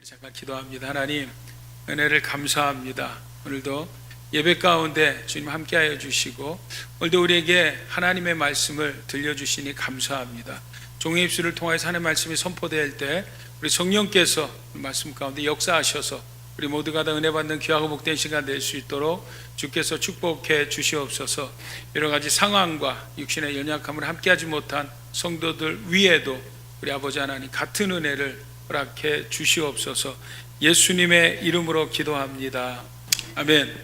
우리 잠깐 기도합니다. 하나님, 은혜를 감사합니다. 오늘도 예배 가운데 주님 함께하여 주시고 오늘도 우리에게 하나님의 말씀을 들려주시니 감사합니다. 종의 입술을 통해서 하나님의 말씀이 선포될 때 우리 성령께서 말씀 가운데 역사하셔서 우리 모두가 다 은혜 받는 귀하고 복된 시간 될 수 있도록 주께서 축복해 주시옵소서. 여러 가지 상황과 육신의 연약함을 함께하지 못한 성도들 위에도 우리 아버지 하나님 같은 은혜를 허락해 주시옵소서. 예수님의 이름으로 기도합니다. 아멘.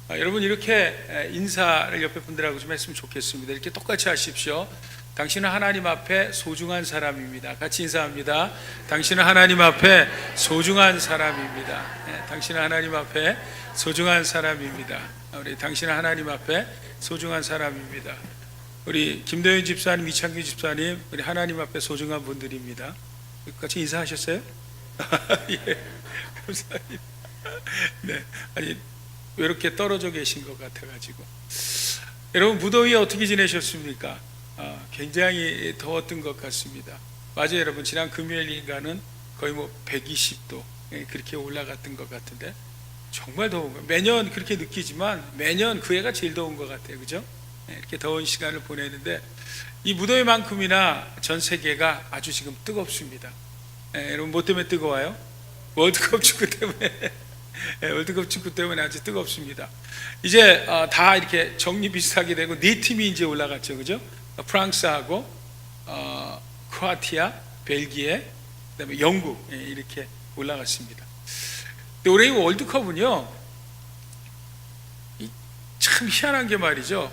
여러분, 이렇게 인사를 옆에 분들하고 좀 했으면 좋겠습니다. 이렇게 똑같이 하십시오. 당신은 하나님 앞에 소중한 사람입니다. 같이 인사합니다. 당신은 하나님 앞에 소중한 사람입니다. 당신은 하나님 앞에 소중한 사람입니다. 우리 당신은 하나님 앞에 소중한 사람입니다. 우리 김도현 집사님, 이창규 집사님, 우리 하나님 앞에 소중한 분들입니다. 같이 인사하셨어요? 예, 감사합니다. 네, 아니 왜 이렇게 떨어져 계신 것 같아가지고. 여러분, 무더위 어떻게 지내셨습니까? 굉장히 더웠던 것 같습니다. 맞아요, 여러분. 지난 금요일인가는 거의 120도 그렇게 올라갔던 것 같은데 정말 더운 거예요. 매년 그렇게 느끼지만 매년 그 해가 제일 더운 것 같아요, 그죠? 이렇게 더운 시간을 보내는데 이 무더위만큼이나 전 세계가 아주 지금 뜨겁습니다. 여러분, 뭐 때문에 뜨거워요? 월드컵 축구 때문에. 월드컵 축구 때문에 아주 뜨겁습니다. 이제 다 이렇게 정리 비슷하게 되고 네 팀이 이제 올라갔죠, 그죠? 프랑스하고 크로아티아, 벨기에, 그다음에 영국 이렇게 올라갔습니다. 근데 올해 월드컵은요, 참 희한한 게 말이죠.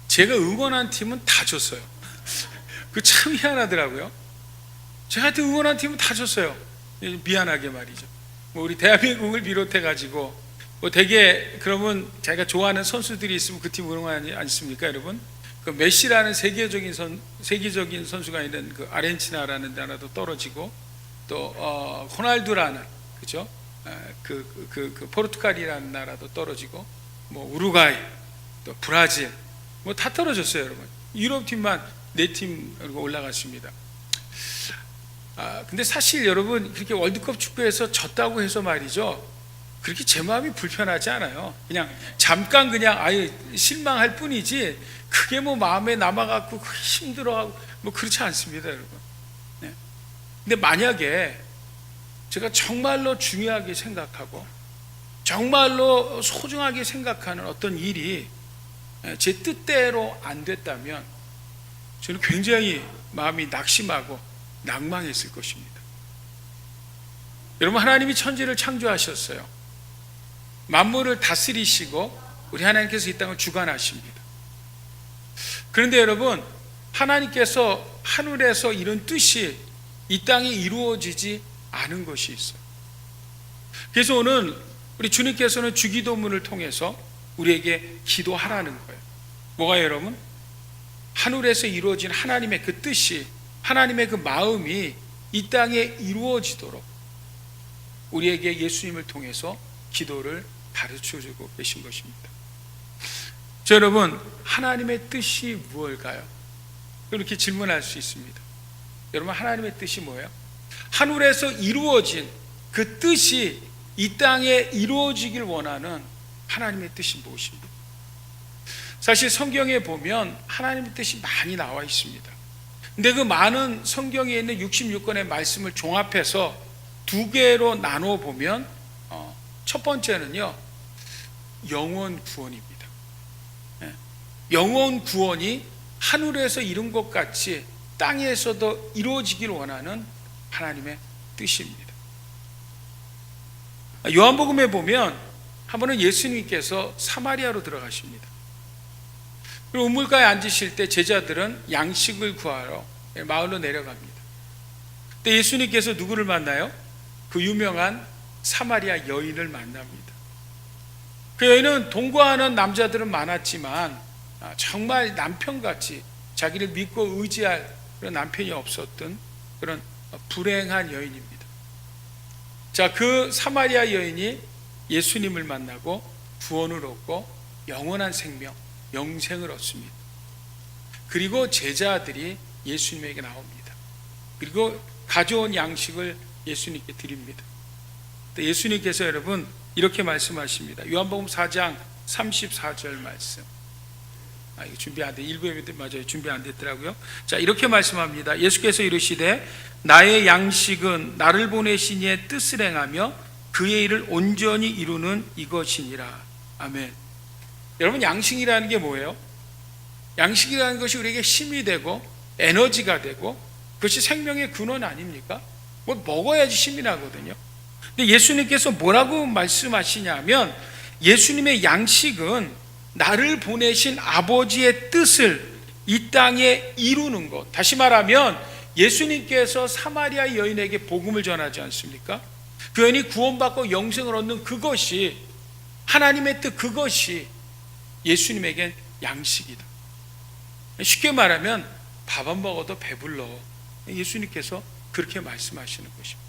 제가 응원한 팀은 다 졌어요. 그 참 희한하더라고요. 제가 응원한 팀은 다 졌어요. 미안하게 말이죠. 우리 대한민국을 비롯해 가지고 되게 그러면 자기가 좋아하는 선수들이 있으면 그 팀 응원하지 않습니까, 여러분? 그 메시라는 세계적인 선수가 있는 그 아르헨티나라는 나라도 떨어지고 또 호날두라는, 그죠? 그 포르투갈이라는 나라도 떨어지고 우루과이, 또 브라질 다 떨어졌어요, 여러분. 유럽 팀만 4팀 올라갔습니다. 근데 사실 여러분, 그렇게 월드컵 축구에서 졌다고 해서 말이죠, 그렇게 제 마음이 불편하지 않아요. 그냥 잠깐 그냥 실망할 뿐이지 그게 마음에 남아갖고 힘들어하고 그렇지 않습니다, 여러분. 네. 근데 만약에 제가 정말로 중요하게 생각하고 정말로 소중하게 생각하는 어떤 일이 제 뜻대로 안 됐다면 저는 굉장히 마음이 낙심하고 낭망했을 것입니다. 여러분, 하나님이 천지를 창조하셨어요. 만물을 다스리시고 우리 하나님께서 이 땅을 주관하십니다. 그런데 여러분, 하나님께서 하늘에서 이런 뜻이 이 땅에 이루어지지 않은 것이 있어요. 그래서 오늘 우리 주님께서는 주기도문을 통해서 우리에게 기도하라는 거예요. 뭐가요, 여러분? 하늘에서 이루어진 하나님의 그 뜻이, 하나님의 그 마음이 이 땅에 이루어지도록 우리에게 예수님을 통해서 기도를 가르쳐주고 계신 것입니다. 자, 여러분, 하나님의 뜻이 무엇일까요? 이렇게 질문할 수 있습니다. 여러분, 하나님의 뜻이 뭐예요? 하늘에서 이루어진 그 뜻이 이 땅에 이루어지길 원하는 하나님의 뜻이 무엇입니까? 사실 성경에 보면 하나님의 뜻이 많이 나와 있습니다. 근데 그 많은 성경에 있는 66권의 말씀을 종합해서 2개로 나누어 보면 첫 번째는요, 영원 구원입니다. 영원 구원이 하늘에서 이룬 것 같이 땅에서도 이루어지길 원하는 하나님의 뜻입니다. 요한복음에 보면 한 번은 예수님께서 사마리아로 들어가십니다. 그리고 우물가에 앉으실 때 제자들은 양식을 구하러 마을로 내려갑니다. 그때 예수님께서 누구를 만나요? 그 유명한 사마리아 여인을 만납니다. 그 여인은 동거하는 남자들은 많았지만 정말 남편같이 자기를 믿고 의지할 그런 남편이 없었던 그런 불행한 여인입니다. 자, 그 사마리아 여인이 예수님을 만나고 구원을 얻고 영원한 생명, 영생을 얻습니다. 그리고 제자들이 예수님에게 나옵니다. 그리고 가져온 양식을 예수님께 드립니다. 예수님께서 여러분 이렇게 말씀하십니다. 요한복음 4장 34절 말씀. 이거 준비 안 돼. 일부 예배 때 맞아요. 준비 안 됐더라고요. 자, 이렇게 말씀합니다. 예수께서 이르시되 나의 양식은 나를 보내신 이의 뜻을 행하며 그의 일을 온전히 이루는 이것이니라. 아멘. 여러분, 양식이라는 게 뭐예요? 양식이라는 것이 우리에게 힘이 되고 에너지가 되고 그것이 생명의 근원 아닙니까? 뭘 먹어야지 힘이 나거든요. 근데 예수님께서 뭐라고 말씀하시냐면 예수님의 양식은 나를 보내신 아버지의 뜻을 이 땅에 이루는 것. 다시 말하면 예수님께서 사마리아 여인에게 복음을 전하지 않습니까? 그 여인이 구원받고 영생을 얻는 그것이 하나님의 뜻, 그것이 예수님에겐 양식이다. 쉽게 말하면 밥 안 먹어도 배불러. 예수님께서 그렇게 말씀하시는 것입니다.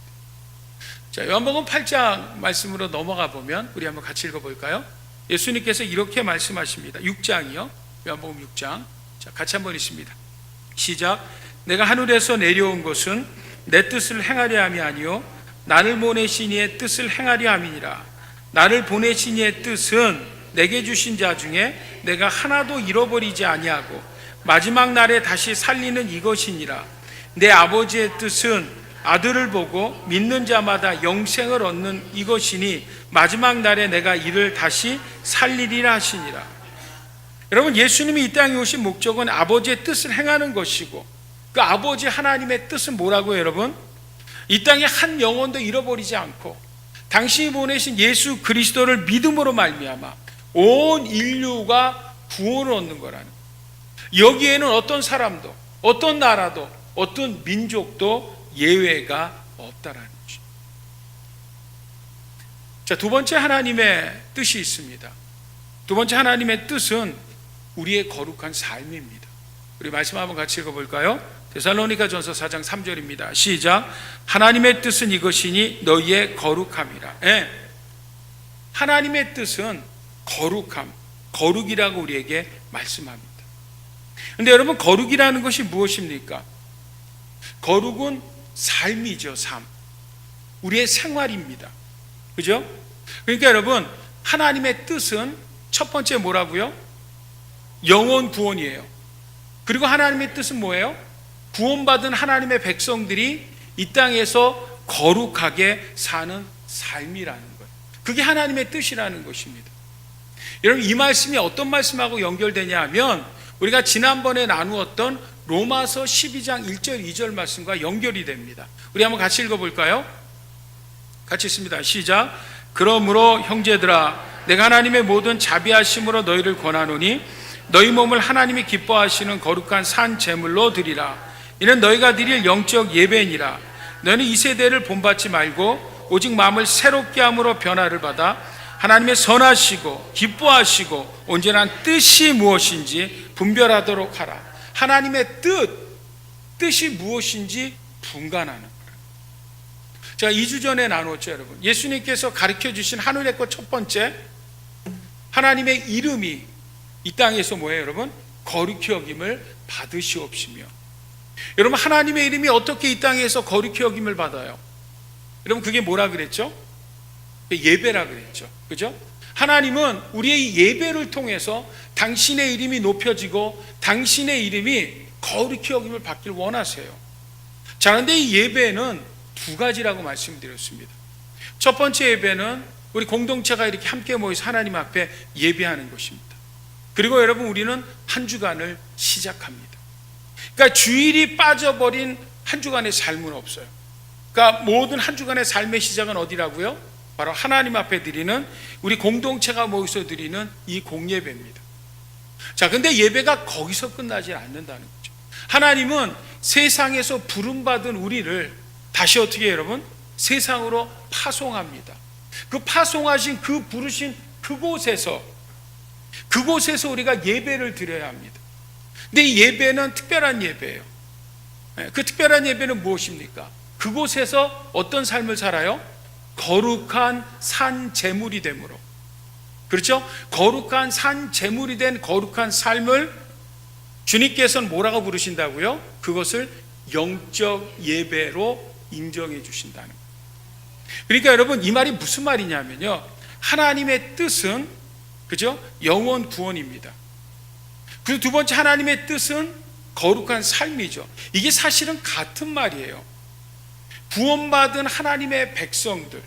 자, 요한복음 8장 말씀으로 넘어가 보면 우리 한번 같이 읽어볼까요? 예수님께서 이렇게 말씀하십니다. 6장이요. 요한복음 6장. 자, 같이 한번 읽습니다. 시작. 내가 하늘에서 내려온 것은 내 뜻을 행하려 함이 아니요 나를 보내신 이의 뜻을 행하려 함이니라. 나를 보내신 이의 뜻은 내게 주신 자 중에 내가 하나도 잃어버리지 아니하고 마지막 날에 다시 살리는 이것이니라. 내 아버지의 뜻은 아들을 보고 믿는 자마다 영생을 얻는 이것이니 마지막 날에 내가 이를 다시 살리리라 하시니라. 여러분, 예수님이 이 땅에 오신 목적은 아버지의 뜻을 행하는 것이고 그 아버지 하나님의 뜻은 뭐라고요, 여러분? 이 땅에 한 영혼도 잃어버리지 않고 당신이 보내신 예수 그리스도를 믿음으로 말미암아 온 인류가 구원을 얻는 거라는 거예요. 여기에는 어떤 사람도 어떤 나라도 어떤 민족도 예외가 없다라는 것입니다. 자, 두 번째 하나님의 뜻이 있습니다. 두 번째 하나님의 뜻은 우리의 거룩한 삶입니다. 우리 말씀 한번 같이 읽어볼까요? 데살로니가전서 4장 3절입니다. 시작. 하나님의 뜻은 이것이니 너희의 거룩함이라. 예. 하나님의 뜻은 거룩함, 거룩이라고 우리에게 말씀합니다. 그런데 여러분, 거룩이라는 것이 무엇입니까? 거룩은 삶이죠. 삶. 우리의 생활입니다. 그죠? 그러니까 여러분, 하나님의 뜻은 첫 번째 뭐라고요? 영혼 구원이에요. 그리고 하나님의 뜻은 뭐예요? 구원받은 하나님의 백성들이 이 땅에서 거룩하게 사는 삶이라는 거예요. 그게 하나님의 뜻이라는 것입니다. 여러분, 이 말씀이 어떤 말씀하고 연결되냐 하면 우리가 지난번에 나누었던 로마서 12장 1절 2절 말씀과 연결이 됩니다. 우리 한번 같이 읽어볼까요? 같이 읽습니다. 시작. 그러므로 형제들아 내가 하나님의 모든 자비하심으로 너희를 권하노니 너희 몸을 하나님이 기뻐하시는 거룩한 산 제물로 드리라. 이는 너희가 드릴 영적 예배니라. 너희는 이 세대를 본받지 말고 오직 마음을 새롭게 함으로 변화를 받아 하나님의 선하시고 기뻐하시고 온전한 뜻이 무엇인지 분별하도록 하라. 하나님의 뜻이 무엇인지 분간하는 거예요. 제가 2주 전에 나눴죠, 여러분. 예수님께서 가르쳐 주신 하늘의 것 첫 번째, 하나님의 이름이 이 땅에서 뭐예요, 여러분? 거룩히 여김을 받으시옵시며. 여러분, 하나님의 이름이 어떻게 이 땅에서 거룩히 여김을 받아요? 여러분, 그게 뭐라 그랬죠? 예배라 그랬죠. 그죠? 하나님은 우리의 예배를 통해서 당신의 이름이 높여지고 당신의 이름이 거룩히 여김을 받길 원하세요. 자, 그런데 이 예배는 두 가지라고 말씀드렸습니다. 첫 번째 예배는 우리 공동체가 이렇게 함께 모여서 하나님 앞에 예배하는 것입니다. 그리고 여러분, 우리는 한 주간을 시작합니다. 그러니까 주일이 빠져버린 한 주간의 삶은 없어요. 그러니까 모든 한 주간의 삶의 시작은 어디라고요? 바로 하나님 앞에 드리는, 우리 공동체가 모여서 드리는 이 공예배입니다. 자, 근데 예배가 거기서 끝나지 않는다는 거죠. 하나님은 세상에서 부름받은 우리를 다시 어떻게 해요, 여러분? 세상으로 파송합니다. 그 파송하신, 그 부르신 그곳에서 우리가 예배를 드려야 합니다. 근데 이 예배는 특별한 예배예요. 그 특별한 예배는 무엇입니까? 그곳에서 어떤 삶을 살아요? 거룩한 산 제물이 되므로. 그렇죠? 거룩한 산 제물이 된 거룩한 삶을 주님께서는 뭐라고 부르신다고요? 그것을 영적 예배로 인정해 주신다는 거예요. 그러니까 여러분, 이 말이 무슨 말이냐면요, 하나님의 뜻은, 그죠? 영원 구원입니다. 그리고 두 번째, 하나님의 뜻은 거룩한 삶이죠. 이게 사실은 같은 말이에요. 구원받은 하나님의 백성들,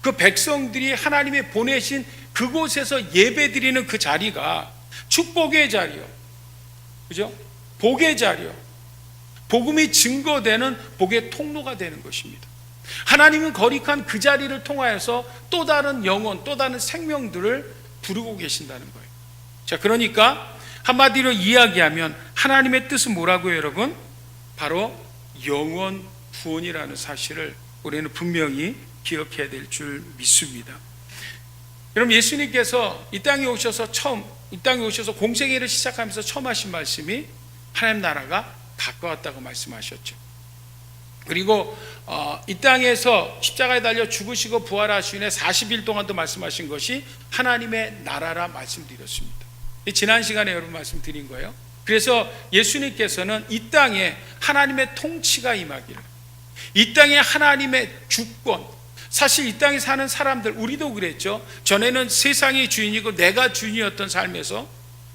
그 백성들이 하나님의 보내신 그곳에서 예배드리는 그 자리가 축복의 자리요, 그죠? 복의 자리요, 복음이 증거되는 복의 통로가 되는 것입니다. 하나님은 거룩한 그 자리를 통하여서 또 다른 영혼, 또 다른 생명들을 부르고 계신다는 거예요. 자, 그러니까 한마디로 이야기하면 하나님의 뜻은 뭐라고요, 여러분? 바로 영원 구원이라는 사실을 우리는 분명히 기억해야 될 줄 믿습니다. 여러분, 예수님께서 이 땅에 오셔서 공생애를 시작하면서 처음 하신 말씀이 하나님 나라가 가까웠다고 말씀하셨죠. 그리고 이 땅에서 십자가에 달려 죽으시고 부활하신 후에 40일 동안도 말씀하신 것이 하나님의 나라라 말씀드렸습니다. 지난 시간에 여러분 말씀드린 거예요. 그래서 예수님께서는 이 땅에 하나님의 통치가 임하기를, 이 땅에 하나님의 주권, 사실 이 땅에 사는 사람들, 우리도 그랬죠. 전에는 세상의 주인이고 내가 주인이었던 삶에서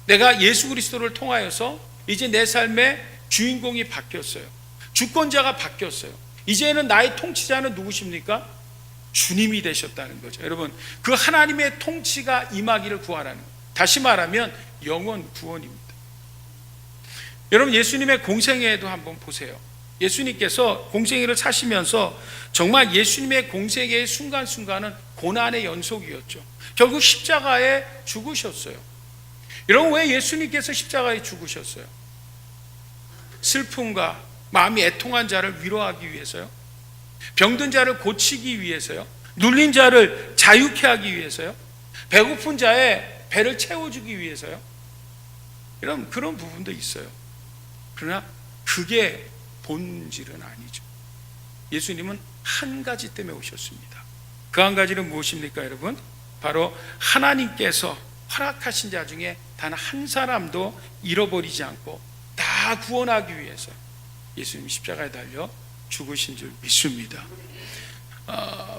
내가 예수 그리스도를 통하여서 이제 내 삶의 주인공이 바뀌었어요. 주권자가 바뀌었어요. 이제는 나의 통치자는 누구십니까? 주님이 되셨다는 거죠. 여러분, 그 하나님의 통치가 임하기를 구하라는 거예요. 다시 말하면 영원 구원입니다. 여러분, 예수님의 공생애에도 한번 보세요. 예수님께서 공생애를 사시면서 정말 예수님의 공생애의 순간순간은 고난의 연속이었죠. 결국 십자가에 죽으셨어요. 여러분, 왜 예수님께서 십자가에 죽으셨어요? 슬픔과 마음이 애통한 자를 위로하기 위해서요? 병든 자를 고치기 위해서요? 눌린 자를 자유케 하기 위해서요? 배고픈 자의 배를 채워주기 위해서요? 이런 그런 부분도 있어요. 그러나 그게 본질은 아니죠. 예수님은 한 가지 때문에 오셨습니다. 그 한 가지는 무엇입니까, 여러분? 바로 하나님께서 허락하신 자 중에 단 한 사람도 잃어버리지 않고 다 구원하기 위해서 예수님이 십자가에 달려 죽으신 줄 믿습니다.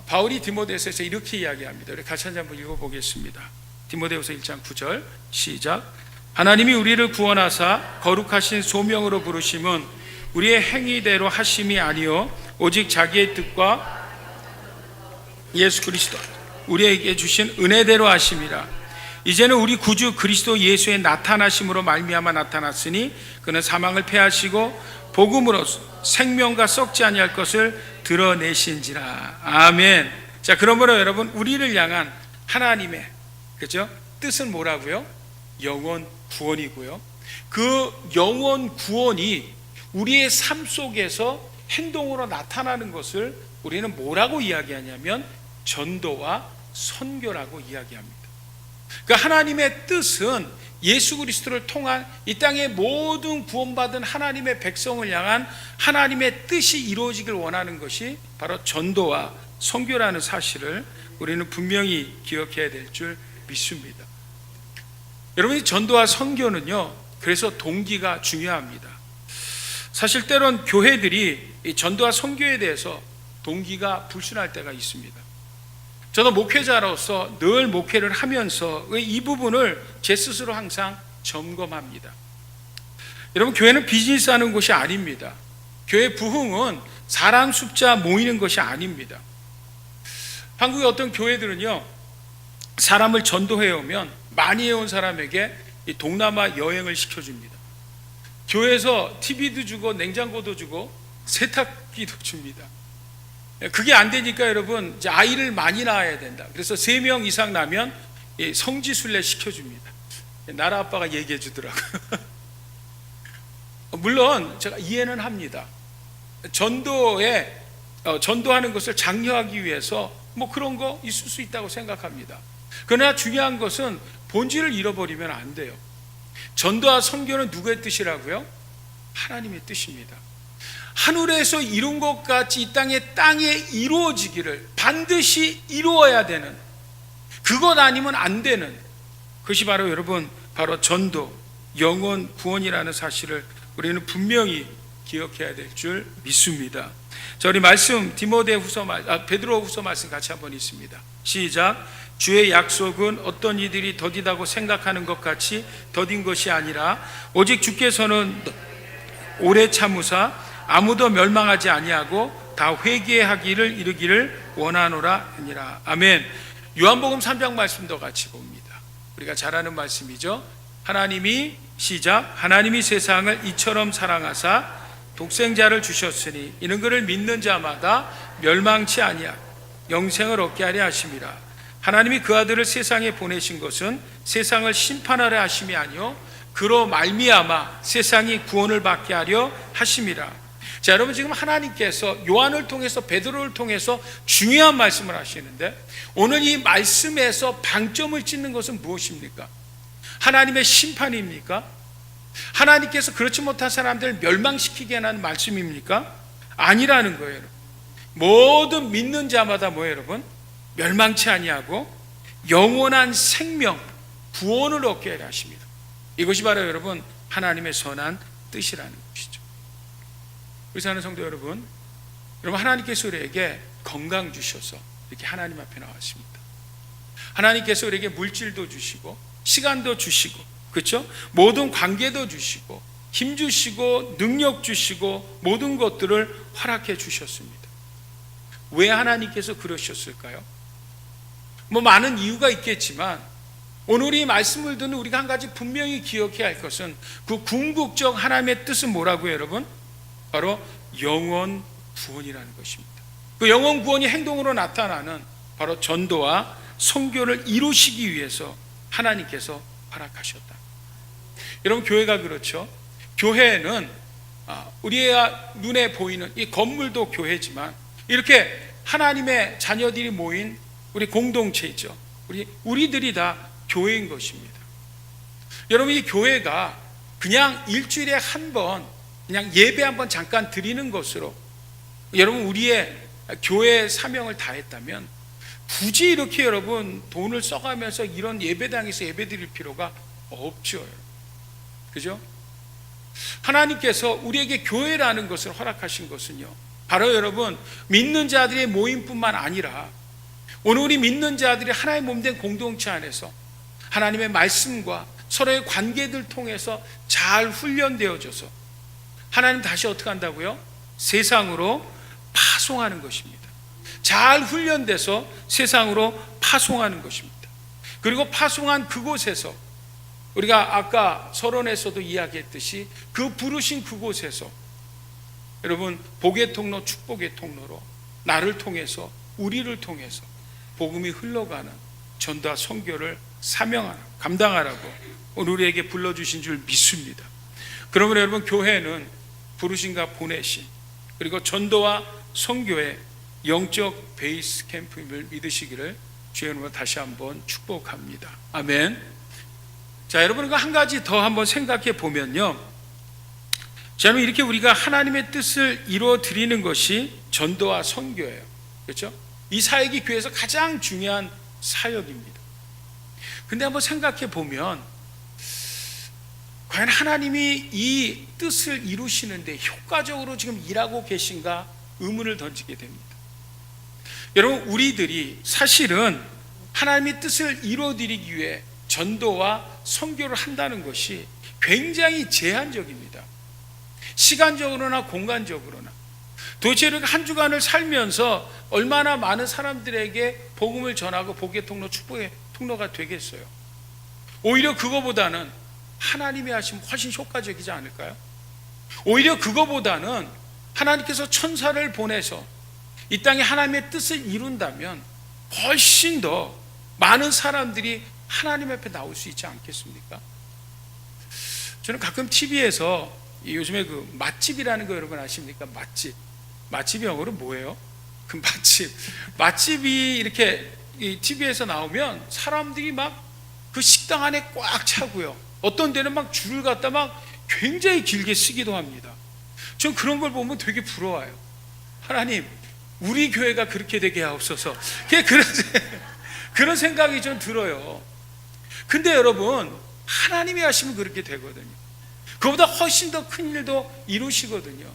바울이 디모데후서에서 이렇게 이야기합니다. 우리 같이 한번 읽어보겠습니다. 디모데후서 1장 9절 시작. 하나님이 우리를 구원하사 거룩하신 소명으로 부르심은 우리의 행위대로 하심이 아니요 오직 자기의 뜻과 예수 그리스도 우리에게 주신 은혜대로 하심이라. 이제는 우리 구주 그리스도 예수의 나타나심으로 말미암아 나타났으니 그는 사망을 패하시고 복음으로 생명과 썩지 아니할 것을 드러내신지라. 아멘. 자, 그러므로 여러분, 우리를 향한 하나님의, 그죠? 뜻은 뭐라고요? 영원 구원이고요. 그 영원 구원이 우리의 삶 속에서 행동으로 나타나는 것을 우리는 뭐라고 이야기하냐면 전도와 선교라고 이야기합니다. 그 하나님의 뜻은 예수 그리스도를 통한 이 땅의 모든 구원받은 하나님의 백성을 향한 하나님의 뜻이 이루어지길 원하는 것이 바로 전도와 선교라는 사실을 우리는 분명히 기억해야 될 줄 믿습니다. 여러분이 전도와 선교는요, 그래서 동기가 중요합니다. 사실 때론 교회들이 이 전도와 선교에 대해서 동기가 불순할 때가 있습니다. 저도 목회자로서 늘 목회를 하면서 이 부분을 제 스스로 항상 점검합니다. 여러분, 교회는 비즈니스 하는 곳이 아닙니다. 교회 부흥은 사람 숫자 모이는 것이 아닙니다. 한국의 어떤 교회들은요, 사람을 전도해 오면 많이 해온 사람에게 이 동남아 여행을 시켜줍니다. 교회에서 TV도 주고 냉장고도 주고 세탁기도 줍니다. 그게 안 되니까 여러분, 이제 아이를 많이 낳아야 된다. 그래서 3명 이상 나면 성지순례 시켜줍니다. 나라 아빠가 얘기해 주더라고요. 물론 제가 이해는 합니다. 전도하는 것을 장려하기 위해서 뭐 그런 거 있을 수 있다고 생각합니다. 그러나 중요한 것은 본질을 잃어버리면 안 돼요. 전도와 선교는 누구의 뜻이라고요? 하나님의 뜻입니다. 하늘에서 이룬 것 같이 이 땅에 이루어지기를 반드시 이루어야 되는, 그것 아니면 안 되는 그것이 바로 여러분, 바로 전도, 영원 구원이라는 사실을 우리는 분명히 기억해야 될 줄 믿습니다. 자, 우리 말씀 베드로후서 말씀 같이 한번 읽습니다. 시작. 주의 약속은 어떤 이들이 더디다고 생각하는 것 같이 더딘 것이 아니라 오직 주께서는 오래 참으사 아무도 멸망하지 아니하고 다 회개하기를 이르기를 원하노라 하니라. 아멘. 요한복음 3장 말씀도 같이 봅니다. 우리가 잘 아는 말씀이죠. 하나님이 시작. 하나님이 세상을 이처럼 사랑하사 독생자를 주셨으니 이는 그를 믿는 자마다 멸망치 아니하 영생을 얻게 하려 하심이라. 하나님이 그 아들을 세상에 보내신 것은 세상을 심판하려 하심이 아니요 그로 말미암아 세상이 구원을 받게 하려 하심이라. 자, 여러분, 지금 하나님께서 요한을 통해서 베드로를 통해서 중요한 말씀을 하시는데, 오늘 이 말씀에서 방점을 찍는 것은 무엇입니까? 하나님의 심판입니까? 하나님께서 그렇지 못한 사람들을 멸망시키게 하는 말씀입니까? 아니라는 거예요. 모든 믿는 자마다 뭐예요, 여러분? 멸망치 아니하고 영원한 생명, 구원을 얻게 하려 하십니다. 이것이 바로 여러분 하나님의 선한 뜻이라는 것이죠. 우리 사는 성도 여러분, 하나님께서 우리에게 건강 주셔서 이렇게 하나님 앞에 나왔습니다. 하나님께서 우리에게 물질도 주시고 시간도 주시고, 그렇죠? 모든 관계도 주시고 힘 주시고 능력 주시고 모든 것들을 허락해 주셨습니다. 왜 하나님께서 그러셨을까요? 많은 이유가 있겠지만 오늘 이 말씀을 듣는 우리가 한 가지 분명히 기억해야 할 것은 그 궁극적 하나님의 뜻은 뭐라고요, 여러분? 바로 영원 구원이라는 것입니다. 그 영원 구원이 행동으로 나타나는 바로 전도와 선교를 이루시기 위해서 하나님께서 허락하셨다. 여러분, 교회가 그렇죠. 교회는 우리의 눈에 보이는 이 건물도 교회지만 이렇게 하나님의 자녀들이 모인 우리 공동체이죠. 우리들이 다 교회인 것입니다. 여러분, 이 교회가 그냥 일주일에 한 번 그냥 예배 한번 잠깐 드리는 것으로 여러분 우리의 교회 사명을 다했다면 굳이 이렇게 여러분 돈을 써가면서 이런 예배당에서 예배 드릴 필요가 없죠, 여러분. 그죠? 하나님께서 우리에게 교회라는 것을 허락하신 것은요, 바로 여러분 믿는 자들의 모임뿐만 아니라 오늘 우리 믿는 자들이 하나의 몸된 공동체 안에서 하나님의 말씀과 서로의 관계들 통해서 잘 훈련되어져서 하나님 다시 어떻게 한다고요? 세상으로 파송하는 것입니다. 잘 훈련돼서 세상으로 파송하는 것입니다. 그리고 파송한 그곳에서 우리가 아까 서론에서도 이야기했듯이 그 부르신 그곳에서 여러분 복의 통로, 축복의 통로로 나를 통해서 우리를 통해서 복음이 흘러가는 전도와 선교를 사명하라, 감당하라고 오늘 우리에게 불러주신 줄 믿습니다. 그러면 여러분 교회는 부르신가 보내신 그리고 전도와 선교의 영적 베이스 캠프임을 믿으시기를 주의 이름으로 다시 한번 축복합니다. 아멘. 자, 여러분 한 가지 더 한번 생각해 보면요, 자, 이렇게 우리가 하나님의 뜻을 이루어 드리는 것이 전도와 선교예요. 그렇죠? 이 사역이 교회에서 가장 중요한 사역입니다. 근데 한번 생각해 보면 과연 하나님이 이 뜻을 이루시는데 효과적으로 지금 일하고 계신가 의문을 던지게 됩니다. 여러분, 우리들이 사실은 하나님의 뜻을 이루어드리기 위해 전도와 선교를 한다는 것이 굉장히 제한적입니다. 시간적으로나 공간적으로나. 도대체 이렇게 한 주간을 살면서 얼마나 많은 사람들에게 복음을 전하고 복의 통로, 축복의 통로가 되겠어요. 오히려 그거보다는 하나님이 하시면 훨씬 효과적이지 않을까요? 오히려 그거보다는 하나님께서 천사를 보내서 이 땅에 하나님의 뜻을 이룬다면 훨씬 더 많은 사람들이 하나님 앞에 나올 수 있지 않겠습니까? 저는 가끔 TV에서 요즘에 그 맛집이라는 거 여러분 아십니까? 맛집이 영어로 뭐예요? 그 맛집이 이렇게 TV에서 나오면 사람들이 막 그 식당 안에 꽉 차고요, 어떤 데는 막 줄을 갖다 막 굉장히 길게 쓰기도 합니다. 전 그런 걸 보면 되게 부러워요. 하나님, 우리 교회가 그렇게 되게 하옵소서. 그런 생각이 좀 들어요. 근데 여러분, 하나님이 하시면 그렇게 되거든요. 그보다 훨씬 더 큰 일도 이루시거든요.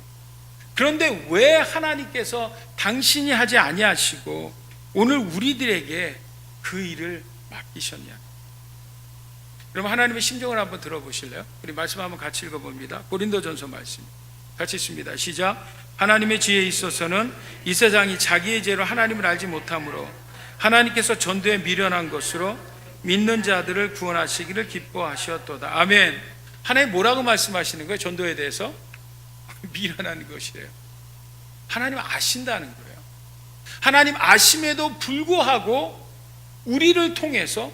그런데 왜 하나님께서 당신이 하지 아니하시고 오늘 우리들에게 그 일을 맡기셨냐? 여러분, 하나님의 심정을 한번 들어보실래요? 우리 말씀 한번 같이 읽어봅니다. 고린도전서 말씀 같이 읽습니다. 시작. 하나님의 지혜에 있어서는 이 세상이 자기의 죄로 하나님을 알지 못하므로 하나님께서 전도에 미련한 것으로 믿는 자들을 구원하시기를 기뻐하셨도다. 아멘. 하나님 뭐라고 말씀하시는 거예요? 전도에 대해서? 미련한 것이래요. 하나님 아신다는 거예요. 하나님 아심에도 불구하고 우리를 통해서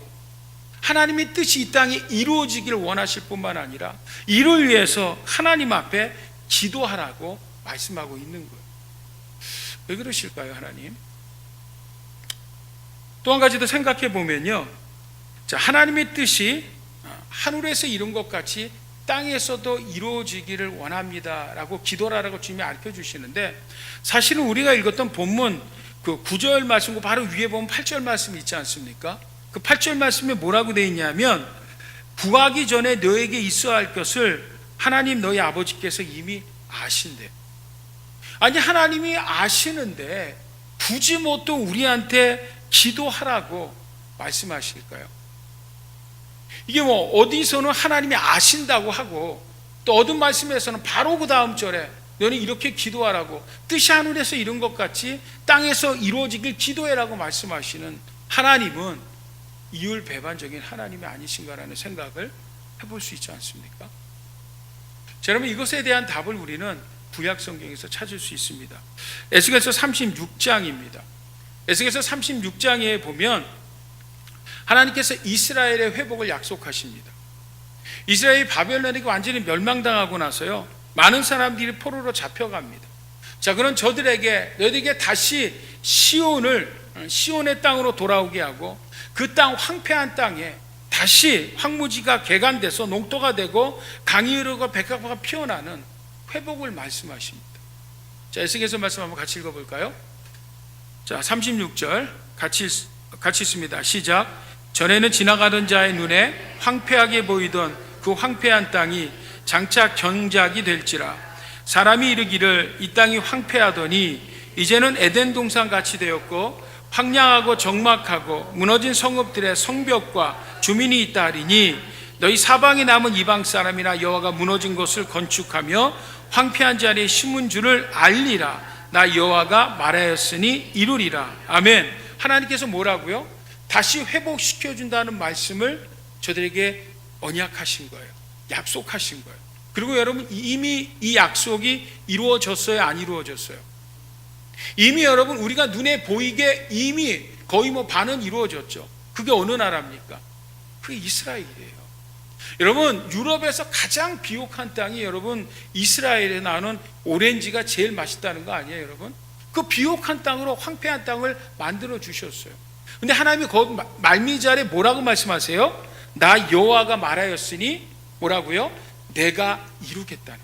하나님의 뜻이 이 땅에 이루어지기를 원하실 뿐만 아니라 이를 위해서 하나님 앞에 기도하라고 말씀하고 있는 거예요. 왜 그러실까요, 하나님? 또 한 가지 더 생각해 보면요, 자, 하나님의 뜻이 하늘에서 이룬 것 같이 땅에서도 이루어지기를 원합니다라고 기도하라고 주님이 알려 주시는데, 사실은 우리가 읽었던 본문 그 9절 말씀과 바로 위에 보면 8절 말씀이 있지 않습니까? 그 8절 말씀에 뭐라고 되어 있냐면, 구하기 전에 너에게 있어야 할 것을 하나님 너희 아버지께서 이미 아신대. 아니, 하나님이 아시는데 굳이 뭐 또 우리한테 기도하라고 말씀하실까요? 이게 뭐 어디서는 하나님이 아신다고 하고 또 어떤 말씀에서는 바로 그 다음 절에 너는 이렇게 기도하라고, 뜻이 하늘에서 이룬 것 같이 땅에서 이루어지길 기도해라고 말씀하시는 하나님은 이율배반적인 하나님이 아니신가라는 생각을 해볼 수 있지 않습니까? 자, 여러분, 이것에 대한 답을 우리는 구약 성경에서 찾을 수 있습니다. 에스겔서 36장입니다. 에스겔서 36장에 보면 하나님께서 이스라엘의 회복을 약속하십니다. 이스라엘이 바벨론에게 완전히 멸망당하고 나서요, 많은 사람들이 포로로 잡혀갑니다. 자, 그런 저들에게 너희에게 다시 시온의 땅으로 돌아오게 하고 그 땅, 황폐한 땅에 다시 황무지가 개간돼서 농토가 되고 강이 흐르고 백합화가 피어나는 회복을 말씀하십니다. 자, 에스겔서 말씀 한번 같이 읽어볼까요? 자, 36절 같이 있습니다. 시작. 전에는 지나가던 자의 눈에 황폐하게 보이던 그 황폐한 땅이 장차 경작이 될지라. 사람이 이르기를 이 땅이 황폐하더니 이제는 에덴 동산 같이 되었고 황량하고 적막하고 무너진 성읍들의 성벽과 주민이 있다 하리니, 너희 사방에 남은 이방 사람이나 여호와가 무너진 것을 건축하며 황폐한 자리에 심은 줄을 알리라. 나 여호와가 말하였으니 이루리라. 아멘. 하나님께서 뭐라고요? 다시 회복시켜준다는 말씀을 저들에게 언약하신 거예요. 약속하신 거예요. 그리고 여러분, 이미 이 약속이 이루어졌어요, 안 이루어졌어요? 이미 여러분, 우리가 눈에 보이게 이미 거의 뭐 반은 이루어졌죠. 그게 어느 나라입니까? 그게 이스라엘이에요. 여러분, 유럽에서 가장 비옥한 땅이 여러분 이스라엘에 나오는 오렌지가 제일 맛있다는 거 아니에요, 여러분? 그 비옥한 땅으로 황폐한 땅을 만들어 주셨어요. 근데 하나님이 거기 말미잘에 뭐라고 말씀하세요? 나 여호와가 말하였으니 뭐라고요? 내가 이루겠다는.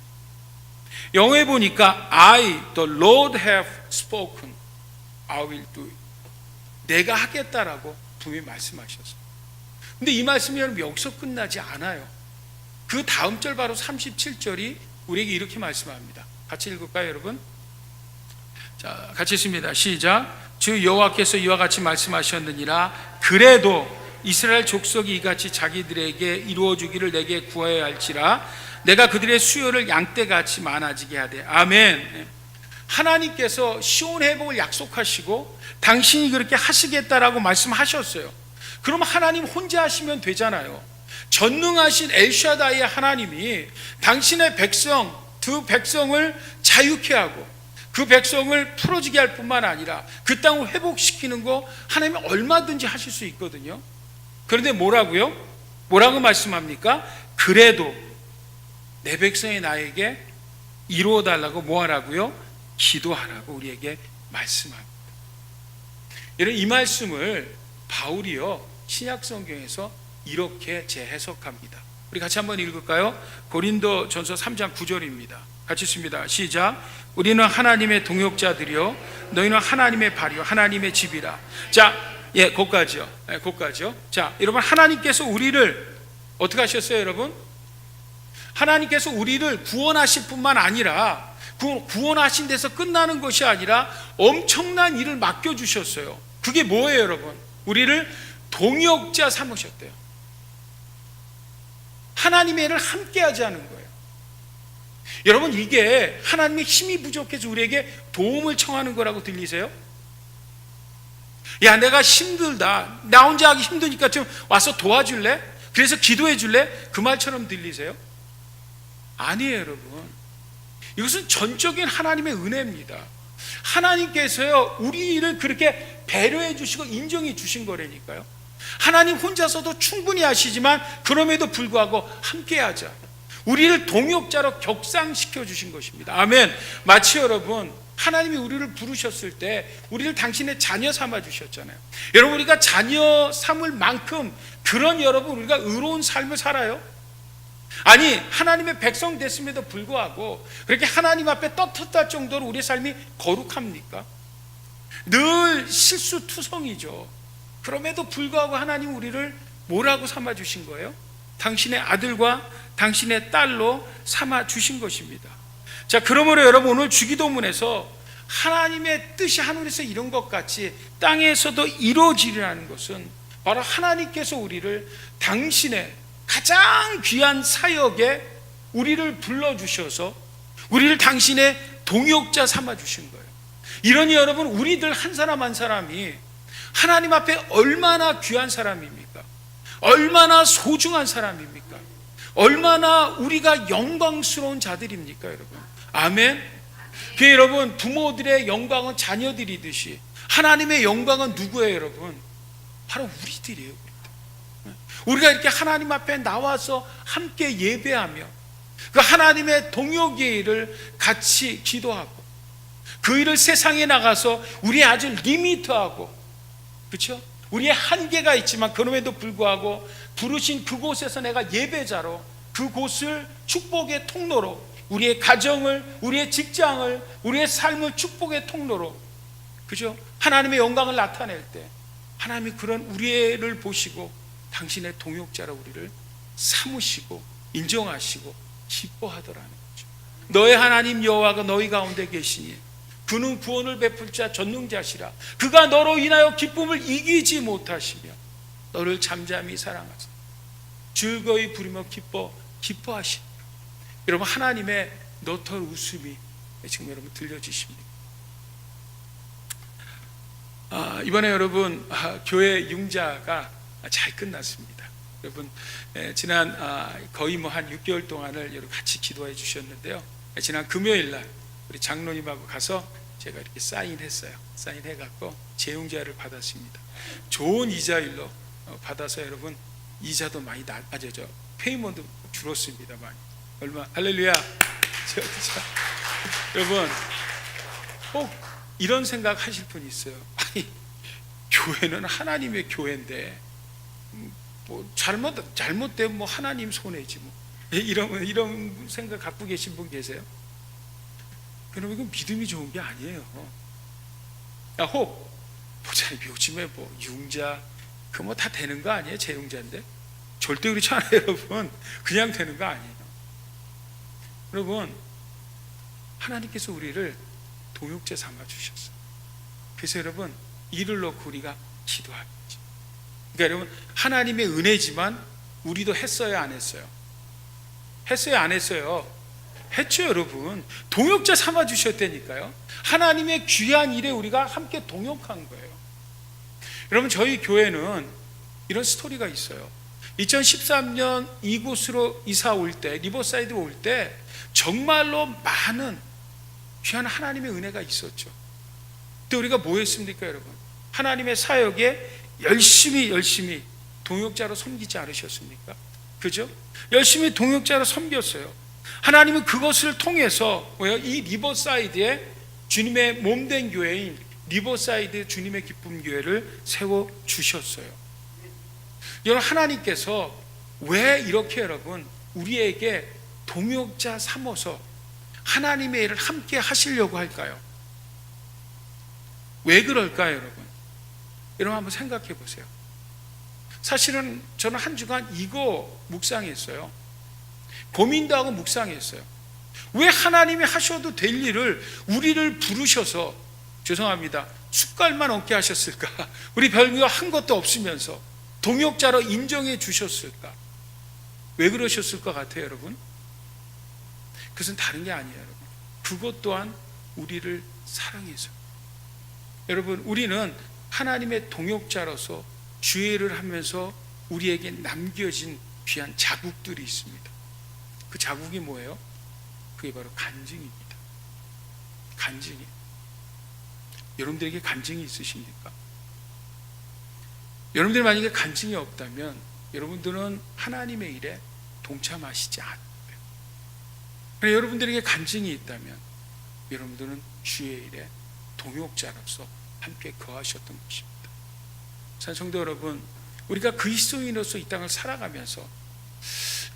영어에 보니까 I, the Lord have spoken, I will do it. 내가 하겠다라고 분명히 말씀하셨어요. 근데 이 말씀이 여러분 여기서 끝나지 않아요. 그 다음 절 바로 37절이 우리에게 이렇게 말씀합니다. 같이 읽을까요, 여러분? 자, 같이 읽습니다. 시작. 주 여호와께서 이와 같이 말씀하셨느니라. 그래도 이스라엘 족속이 이같이 자기들에게 이루어주기를 내게 구하여야 할지라. 내가 그들의 수요를 양떼같이 많아지게 하되. 아멘. 하나님께서 시온 회복을 약속하시고 당신이 그렇게 하시겠다라고 말씀하셨어요. 그럼 하나님 혼자 하시면 되잖아요. 전능하신 엘샤다이의 하나님이 당신의 백성, 그 백성을 자유케 하고 그 백성을 풀어지게 할 뿐만 아니라 그 땅을 회복시키는 거 하나님이 얼마든지 하실 수 있거든요. 그런데 뭐라고요? 뭐라고 말씀합니까? 그래도 내 백성이 나에게 이루어달라고 뭐하라고요? 기도하라고 우리에게 말씀합니다. 여러분, 이 말씀을 바울이요 신약 성경에서 이렇게 재해석합니다. 우리 같이 한번 읽을까요? 고린도전서 3장 9절입니다. 같이 읽습니다. 시작. 우리는 하나님의 동역자들이요 너희는 하나님의 발이요 하나님의 집이라. 자, 예, 거기까지요. 예, 거기까지요. 자, 여러분, 하나님께서 우리를 어떻게 하셨어요, 여러분? 하나님께서 우리를 구원하실 뿐만 아니라 구원하신 데서 끝나는 것이 아니라 엄청난 일을 맡겨주셨어요. 그게 뭐예요, 여러분? 우리를 동역자 삼으셨대요. 하나님의 일을 함께 하지 않은 거예요. 여러분, 이게 하나님의 힘이 부족해서 우리에게 도움을 청하는 거라고 들리세요? 야, 내가 힘들다, 나 혼자 하기 힘드니까 좀 와서 도와줄래? 그래서 기도해 줄래? 그 말처럼 들리세요? 아니에요, 여러분. 이것은 전적인 하나님의 은혜입니다. 하나님께서요, 우리를 그렇게 배려해 주시고 인정해 주신 거라니까요. 하나님 혼자서도 충분히 하시지만 그럼에도 불구하고 함께 하자, 우리를 동역자로 격상시켜 주신 것입니다. 아멘. 마치 여러분, 하나님이 우리를 부르셨을 때 우리를 당신의 자녀 삼아 주셨잖아요. 여러분, 우리가 자녀 삼을 만큼 그런 여러분, 우리가 의로운 삶을 살아요? 아니, 하나님의 백성 됐음에도 불구하고 그렇게 하나님 앞에 떳떳할 정도로 우리의 삶이 거룩합니까? 늘 실수투성이죠. 그럼에도 불구하고 하나님 우리를 뭐라고 삼아 주신 거예요? 당신의 아들과 당신의 딸로 삼아 주신 것입니다. 자, 그러므로 여러분, 오늘 주기도문에서 하나님의 뜻이 하늘에서 이룬 것 같이 땅에서도 이루어지리라는 것은 바로 하나님께서 우리를 당신의 가장 귀한 사역에 우리를 불러주셔서 우리를 당신의 동역자 삼아 주신 거예요. 이러니 여러분, 우리들 한 사람 한 사람이 하나님 앞에 얼마나 귀한 사람입니까? 얼마나 소중한 사람입니까? 얼마나 우리가 영광스러운 자들입니까, 여러분? 아멘. 그 여러분, 부모들의 영광은 자녀들이듯이 하나님의 영광은 누구예요, 여러분? 바로 우리들이에요. 우리가 이렇게 하나님 앞에 나와서 함께 예배하며 그 하나님의 동역의 일을 같이 기도하고 그 일을 세상에 나가서 우리의 아주 리미트하고, 그렇죠? 우리의 한계가 있지만 그럼에도 불구하고 부르신 그곳에서 내가 예배자로 그곳을 축복의 통로로, 우리의 가정을, 우리의 직장을, 우리의 삶을 축복의 통로로, 그죠? 하나님의 영광을 나타낼 때 하나님이 그런 우리를 보시고 당신의 동역자로 우리를 삼으시고 인정하시고 기뻐하더라는 거죠. 너의 하나님 여호와가 너희 가운데 계시니 그는 구원을 베풀 자 전능자시라. 그가 너로 인하여 기쁨을 이기지 못하시며 너를 잠잠히 사랑하사 즐거이 부리며 기뻐하시니. 여러분, 하나님의 너털 웃음이 지금 여러분 들려지십니까? 이번에 여러분, 교회 융자가 잘 끝났습니다. 여러분, 지난 거의 한 6개월 동안을 여러분 같이 기도해 주셨는데요. 지난 금요일 날 우리 장로님하고 가서 제가 이렇게 사인했어요. 사인해갖고 재용자를 받았습니다. 좋은 이자율로 받아서 여러분, 이자도 많이 낮아져, 페이먼트 줄었습니다. 많이. 얼마, 할렐루야. 여러분, 꼭 이런 생각 하실 분이 있어요. 아니, 교회는 하나님의 교회인데 뭐 잘못되면 뭐 하나님 손해지 뭐, 이런 생각 갖고 계신 분 계세요? 그럼 이건 믿음이 좋은 게 아니에요. 야, 혹 보자니 요즘에 뭐 융자 그 뭐 다 되는 거 아니에요? 재융자인데 절대 그렇지 않아요, 여러분. 그냥 되는 거 아니에요. 여러분, 하나님께서 우리를 동역자 삼아 주셨어요. 그래서 여러분, 이를 놓고 우리가 기도하겠죠. 그러니까 여러분, 하나님의 은혜지만 우리도 했어요, 안 했어요? 했어요, 안 했어요? 했죠, 여러분. 동역자 삼아 주셨다니까요. 하나님의 귀한 일에 우리가 함께 동역한 거예요. 여러분, 저희 교회는 이런 스토리가 있어요. 2013년 이곳으로 이사 올 때, 리버사이드 올 때 정말로 많은 귀한 하나님의 은혜가 있었죠. 그때 우리가 뭐 했습니까, 여러분? 하나님의 사역에 열심히 동역자로 섬기지 않으셨습니까? 그죠? 열심히 동역자로 섬겼어요. 하나님은 그것을 통해서 이 리버사이드에 주님의 몸된 교회인 리버사이드 주님의 기쁨 교회를 세워주셨어요. 여러분, 하나님께서 왜 이렇게 여러분 우리에게 동역자 삼아서 하나님의 일을 함께 하시려고 할까요? 왜 그럴까요, 여러분? 여러분, 한번 생각해 보세요. 사실은 저는 한 주간 이거 묵상했어요. 고민도 하고 묵상했어요. 왜 하나님이 하셔도 될 일을 우리를 부르셔서, 죄송합니다, 숟갈만 얹게 하셨을까? 우리 별거 한 것도 없으면서 동역자로 인정해 주셨을까? 왜 그러셨을 것 같아요, 여러분? 그것은 다른 게 아니에요, 여러분. 그것 또한 우리를 사랑해서. 여러분, 우리는 하나님의 동역자로서 주의를 하면서 우리에게 남겨진 귀한 자국들이 있습니다. 그 자국이 뭐예요? 그게 바로 간증입니다. 간증이. 여러분들에게 간증이 있으십니까? 여러분들이 만약에 간증이 없다면 여러분들은 하나님의 일에 동참하시지 않아요. 그러나 여러분들에게 간증이 있다면 여러분들은 주의 일에 동역자로서 함께 거하셨던 것입니다. 성도 여러분, 우리가 그리스도인으로서 이 땅을 살아가면서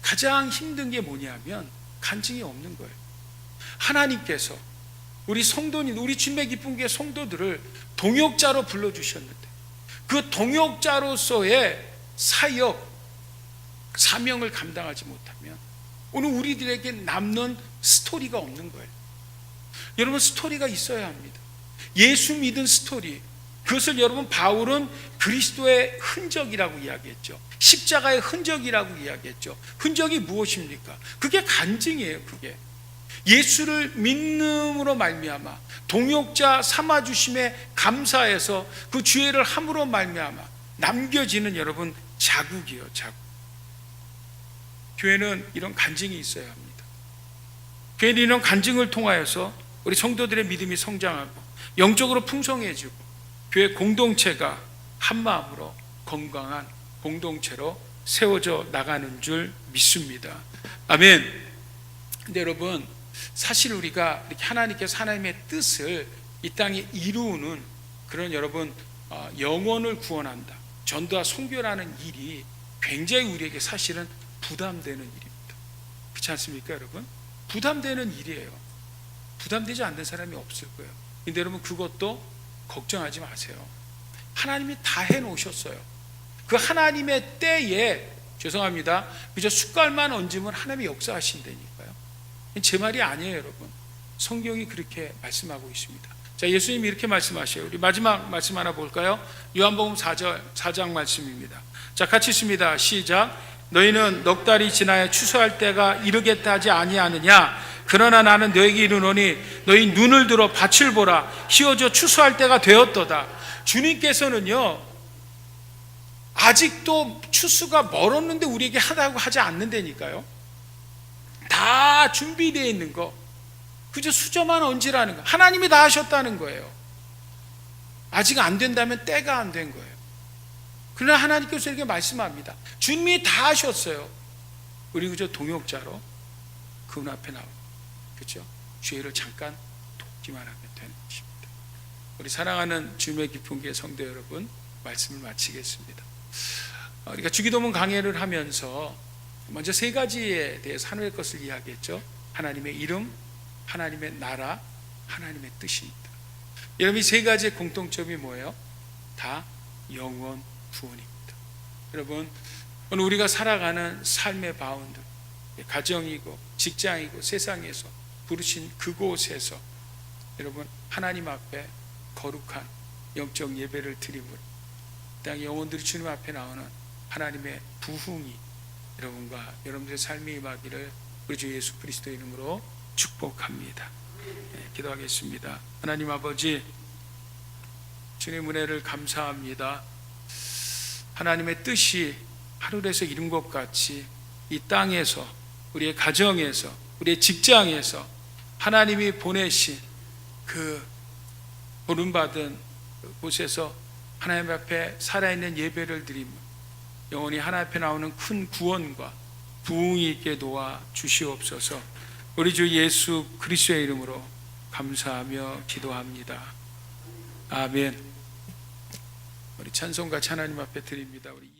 가장 힘든 게 뭐냐면 간증이 없는 거예요. 하나님께서 우리 성도님, 우리 주님의 기쁜 교회 성도들을 동역자로 불러주셨는데 그 동역자로서의 사역, 사명을 감당하지 못하면 오늘 우리들에게 남는 스토리가 없는 거예요. 여러분, 스토리가 있어야 합니다. 예수 믿은 스토리, 그것을 여러분 바울은 그리스도의 흔적이라고 이야기했죠. 십자가의 흔적이라고 이야기했죠. 흔적이 무엇입니까? 그게 간증이에요. 그게 예수를 믿음으로 말미암아 동역자 삼아주심에 감사해서 그 주의를 함으로 말미암아 남겨지는 여러분 자국이요, 자국. 교회는 이런 간증이 있어야 합니다. 교회는 이런 간증을 통하여서 우리 성도들의 믿음이 성장하고 영적으로 풍성해지고 교회 공동체가 한마음으로 건강한 공동체로 세워져 나가는 줄 믿습니다. 아멘. 근데 여러분, 사실 우리가 이렇게 하나님께서 하나님의 뜻을 이 땅에 이루는 그런 여러분 영혼을 구원한다, 전도와 선교라는 일이 굉장히 우리에게 사실은 부담되는 일입니다. 그렇지 않습니까, 여러분? 부담되는 일이에요. 부담되지 않는 사람이 없을 거예요. 근데 여러분, 그것도 걱정하지 마세요. 하나님이 다 해놓으셨어요. 그 하나님의 때에, 죄송합니다, 그저 숟갈만 얹으면 하나님이 역사하신다니까요. 제 말이 아니에요, 여러분. 성경이 그렇게 말씀하고 있습니다. 자, 예수님이 이렇게 말씀하셔요. 우리 마지막 말씀 하나 볼까요? 요한복음 4장 말씀입니다. 자, 같이 있습니다. 시작. 너희는 넉 달이 지나야 추수할 때가 이르겠다 하지 아니하느냐? 그러나 나는 너에게 이르노니 너희 눈을 들어 밭을 보라. 휘어져 추수할 때가 되었도다. 주님께서는요, 아직도 추수가 멀었는데 우리에게 하다고 하지 않는다니까요. 다 준비되어 있는 거, 그저 수저만 얹으라는 거. 하나님이 다 하셨다는 거예요. 아직 안 된다면 때가 안 된 거예요. 그러나 하나님께서 이렇게 말씀합니다. 주님이 다 하셨어요. 우리 그저 동역자로 그분 앞에 나오고, 그렇죠? 죄를 잠깐 돕기만 하면 되는 것입니다. 우리 사랑하는 주님의 깊은 교회 성도 여러분, 말씀을 마치겠습니다. 우리가 주기도문 강해를 하면서 먼저 세 가지에 대해서 하나님의 것을 이야기했죠. 하나님의 이름, 하나님의 나라, 하나님의 뜻입니다. 여러분, 이 세 가지의 공통점이 뭐예요? 다 영원 구원입니다. 여러분, 오늘 우리가 살아가는 삶의 바운드, 가정이고 직장이고 세상에서 부르신 그곳에서 여러분, 하나님 앞에 거룩한 영적 예배를 드림으로 땅 영혼들이 주님 앞에 나오는 하나님의 부흥이 여러분과 여러분들의 삶에 임하기를 우리 주 예수 그리스도의 이름으로 축복합니다. 기도하겠습니다. 하나님 아버지, 주님 은혜를 감사합니다. 하나님의 뜻이 하늘에서 이룬 것 같이 이 땅에서, 우리의 가정에서, 우리의 직장에서 하나님이 보내신 그 부름받은 곳에서 하나님 앞에 살아있는 예배를 드리며 영원히 하나님 앞에 나오는 큰 구원과 부흥이 있게 도와 주시옵소서. 우리 주 예수 그리스도의 이름으로 감사하며 기도합니다. 아멘. 우리 찬송같이 하나님 앞에 드립니다. 우리